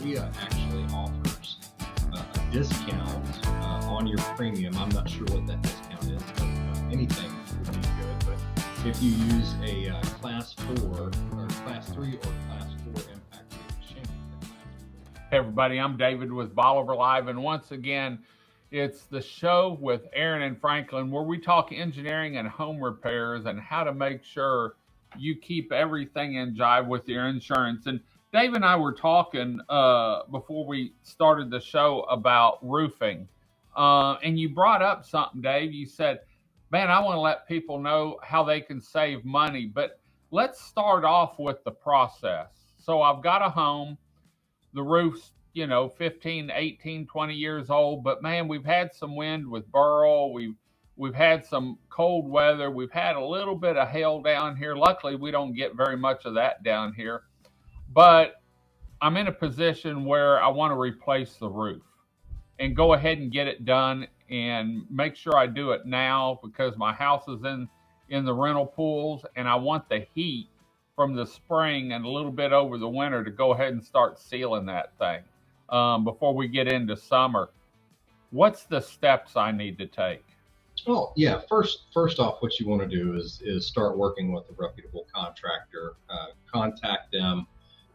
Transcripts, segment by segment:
TWIA actually offers a discount on your premium. I'm not sure what that discount is, but anything would be good. But if you use a Class 4 or Class 3 or Class 4 impact rated shingle. Hey everybody, I'm David with Bolivar Live, and once again, it's the show with Aaron and Franklin where we talk engineering and home repairs and how to make sure you keep everything in jive with your insurance. And Dave and I were talking before we started the show about roofing, and you brought up something, Dave. You said, man, I want to let people know how they can save money, but let's start off with the process. So I've got a home. The roof's, 15, 18, 20 years old, but man, we've had some wind with Burl. We've had some cold weather. We've had a little bit of hail down here. Luckily, we don't get very much of that down here, but I'm in a position where I want to replace the roof and go ahead and get it done and make sure I do it now because my house is in the rental pools and I want the heat from the spring and a little bit over the winter to go ahead and start sealing that thing before we get into summer. What's the steps I need to take? Well, yeah. First off, what you want to do is start working with a reputable contractor. Contact them.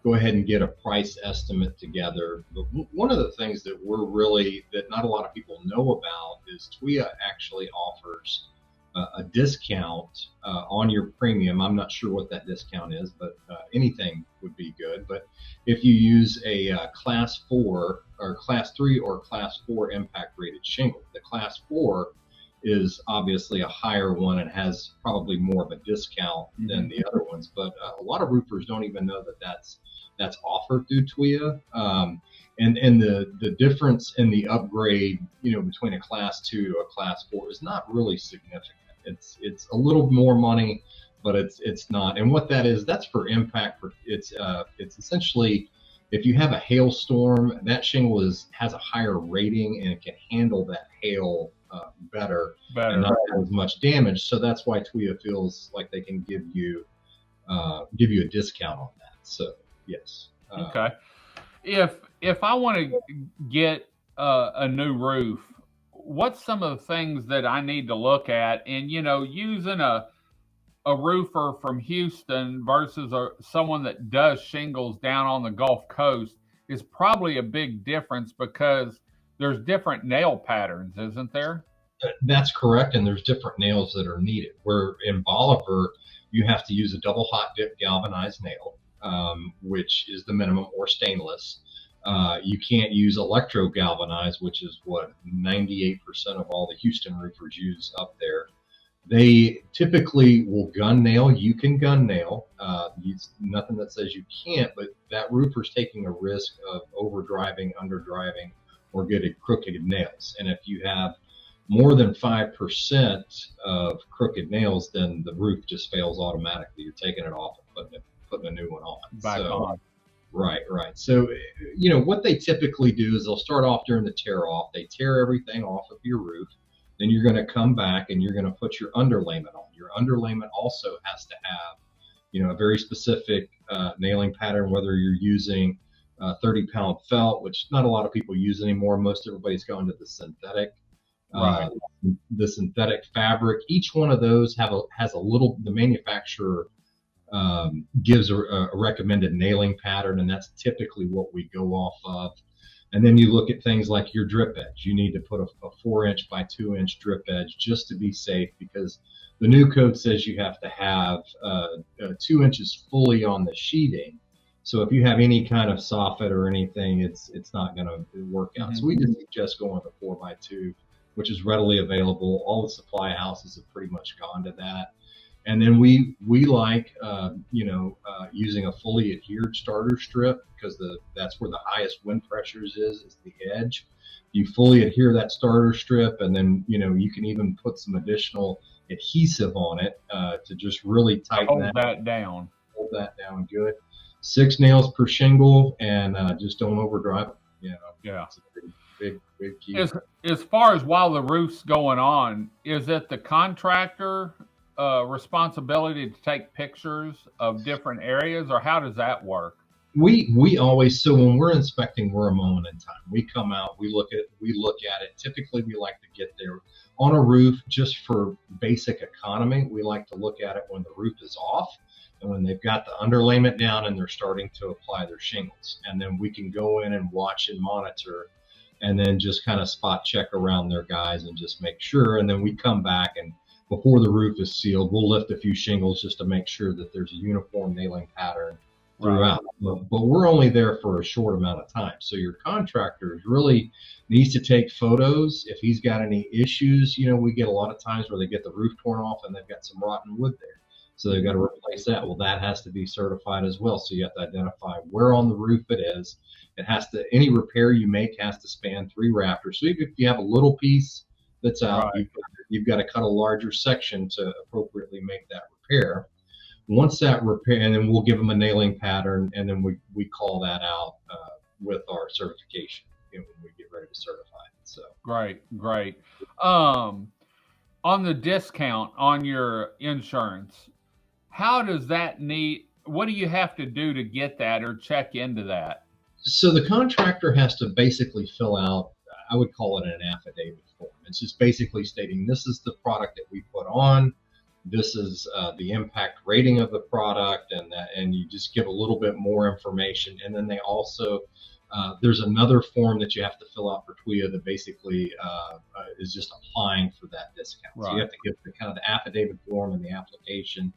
Go ahead and get a price estimate together. But one of the things that that not a lot of people know about is TWIA actually offers a discount on your premium. I'm not sure what that discount is, but anything would be good. But if you use a Class 4 or Class 3 or Class 4 impact rated shingle, the Class 4 is obviously a higher one and has probably more of a discount than the other ones. But a lot of roofers don't even know that that's offered through TWIA. And the difference in the upgrade, between a Class 2 to a Class 4 is not really significant. It's a little more money, but it's not. And what that is, that's for impact. It's essentially, if you have a hailstorm, that shingle has a higher rating and it can handle that hail better and not have as much damage. So that's why TWIA feels like they can give you a discount on that. So yes. Okay. If I want to get a new roof, what's some of the things that I need to look at? And using a roofer from Houston versus someone that does shingles down on the Gulf Coast is probably a big difference because there's different nail patterns, isn't there? That's correct, and there's different nails that are needed. Where in Bolivar, you have to use a double hot dip galvanized nail, which is the minimum, or stainless. You can't use electro galvanized, which is what 98% of all the Houston roofers use up there. They typically will gun nail. You can gun nail. Nothing that says you can't, but that roofer's taking a risk of overdriving, underdriving, or getting crooked nails. And if you have more than 5% of crooked nails, then the roof just fails automatically. You're taking it off and putting a new one on. Back on. Right. So, what they typically do is they'll start off during the tear off. They tear everything off of your roof. Then you're going to come back and you're going to put your underlayment on. Your underlayment also has to have, a very specific nailing pattern, whether you're using 30-pound felt, which not a lot of people use anymore. Most everybody's gone to the synthetic. Right. The synthetic fabric. Each one of those has a little. The manufacturer gives a recommended nailing pattern, and that's typically what we go off of. And then you look at things like your drip edge. You need to put a 4-inch by 2-inch drip edge just to be safe, because the new code says you have to have 2 inches fully on the sheeting. So if you have any kind of soffit or anything, it's not going to work out. So we just suggest going with a 4x2, which is readily available. All the supply houses have pretty much gone to that. And then we like using a fully adhered starter strip, because that's where the highest wind pressures is the edge. You fully adhere that starter strip, and then you can even put some additional adhesive on it to just really tighten that down. Hold that down good. 6 nails per shingle, and just don't overdrive it. Yeah. It's a big key. As far as while the roof's going on, is it the contractor responsibility to take pictures of different areas, or how does that work? We always, so when we're inspecting, we're a moment in time. We come out, we look at it. Typically, we like to get there on a roof just for basic economy. We like to look at it when the roof is off and when they've got the underlayment down and they're starting to apply their shingles. And then we can go in and watch and monitor and then just kind of spot check around their guys and just make sure. And then we come back, and before the roof is sealed, we'll lift a few shingles just to make sure that there's a uniform nailing pattern throughout. But we're only there for a short amount of time. So your contractor really needs to take photos. If he's got any issues, we get a lot of times where they get the roof torn off and they've got some rotten wood there. So they've got to replace that. Well, that has to be certified as well. So you have to identify where on the roof it is. It has to, any repair you make has to span 3 rafters. So if you have a little piece that's out, you've got to cut a larger section to appropriately make that repair. Once that repair, and then we'll give them a nailing pattern, and then we call that out with our certification when we get ready to certify it. So great. On the discount on your insurance, how does that need? What do you have to do to get that or check into that? So the contractor has to basically fill out, I would call it an affidavit form. It's just basically stating this is the product that we put on. This is the impact rating of the product, and you just give a little bit more information. And then they also, there's another form that you have to fill out for TWIA that basically is just applying for that discount. So you have to give the kind of the affidavit form and the application,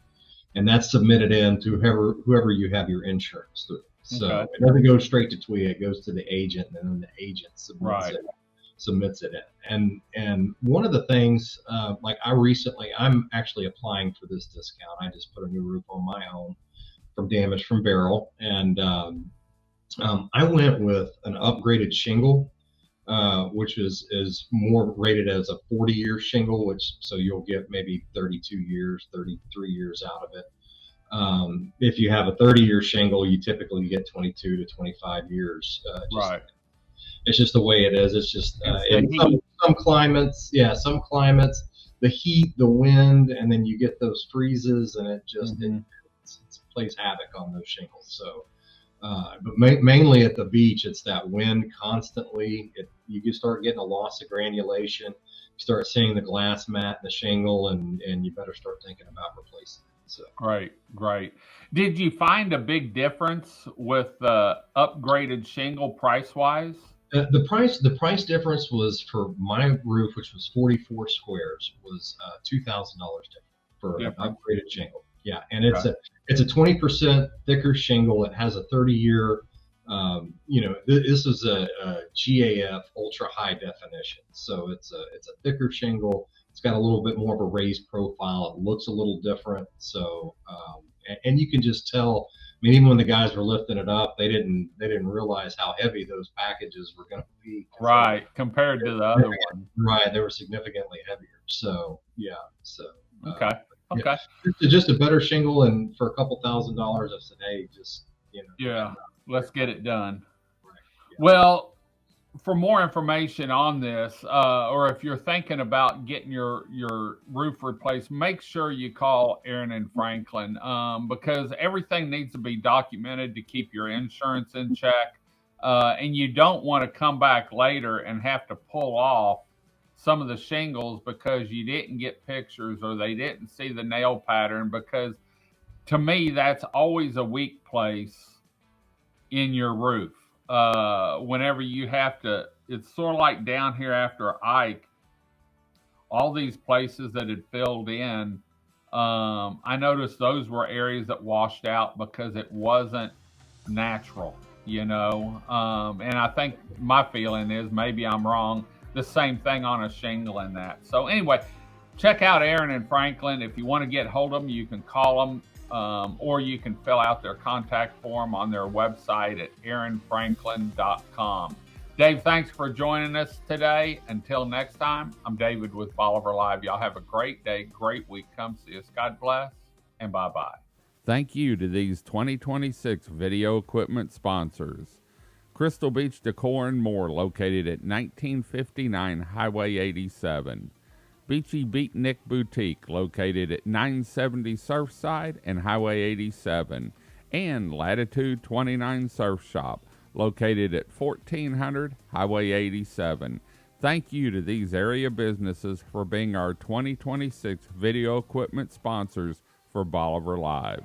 and that's submitted in to whoever you have your insurance through. So it doesn't go straight to TWIA, it goes to the agent, and then the agent submits it in. And one of the things, like I'm actually applying for this discount. I just put a new roof on my home from damage from Beryl, and I went with an upgraded shingle, which is more rated as a 40-year shingle, so you'll get maybe 32 years, 33 years out of it. If you have a 30-year shingle, you typically get 22 to 25 years. It's just the way it is. It's just in some climates, the heat, the wind, and then you get those freezes, and it just it plays havoc on those shingles. So, but mainly at the beach, it's that wind constantly. You can start getting a loss of granulation. You start seeing the glass mat and the shingle, and you better start thinking about replacing it. So. Great. Did you find a big difference with the upgraded shingle price-wise? The price difference was for my roof, which was 44 squares, was $2,000 different for an upgraded shingle. Yeah, and it's a 20% thicker shingle. It has a 30-year. This is a GAF ultra high definition, so it's a thicker shingle. It's got a little bit more of a raised profile. It looks a little different. So, and you can just tell. I mean, even when the guys were lifting it up, they didn't realize how heavy those packages were going to be. Compared to the other one. Right, they were significantly heavier. So, yeah. So. Okay. Yeah. Just a better shingle, and for a couple $1,000, I said, hey, just let's get it done. Right. Yeah. Well, for more information on this, or if you're thinking about getting your roof replaced, make sure you call Aaron and Franklin, because everything needs to be documented to keep your insurance in check. And you don't want to come back later and have to pull off some of the shingles because you didn't get pictures or they didn't see the nail pattern, because to me, that's always a weak place in your roof. Whenever you have to, it's sort of like down here after Ike, all these places that had filled in, I noticed those were areas that washed out because it wasn't natural, and I think my feeling is, maybe I'm wrong, the same thing on a shingle and that. So anyway, check out Aaron and Franklin. If you want to get hold of them, you can call them. Or you can fill out their contact form on their website at aaronfranklin.com. Dave, thanks for joining us today. Until next time, I'm David with Bolivar Live. Y'all have a great day, great week. Come see us. God bless, and bye-bye. Thank you to these 2026 video equipment sponsors. Crystal Beach Decor and More, located at 1959 Highway 87. Beachy Beatnik Boutique, located at 970 Surfside and Highway 87. and Latitude 29 Surf Shop, located at 1400 Highway 87. Thank you to these area businesses for being our 2026 video equipment sponsors for Bolivar Live.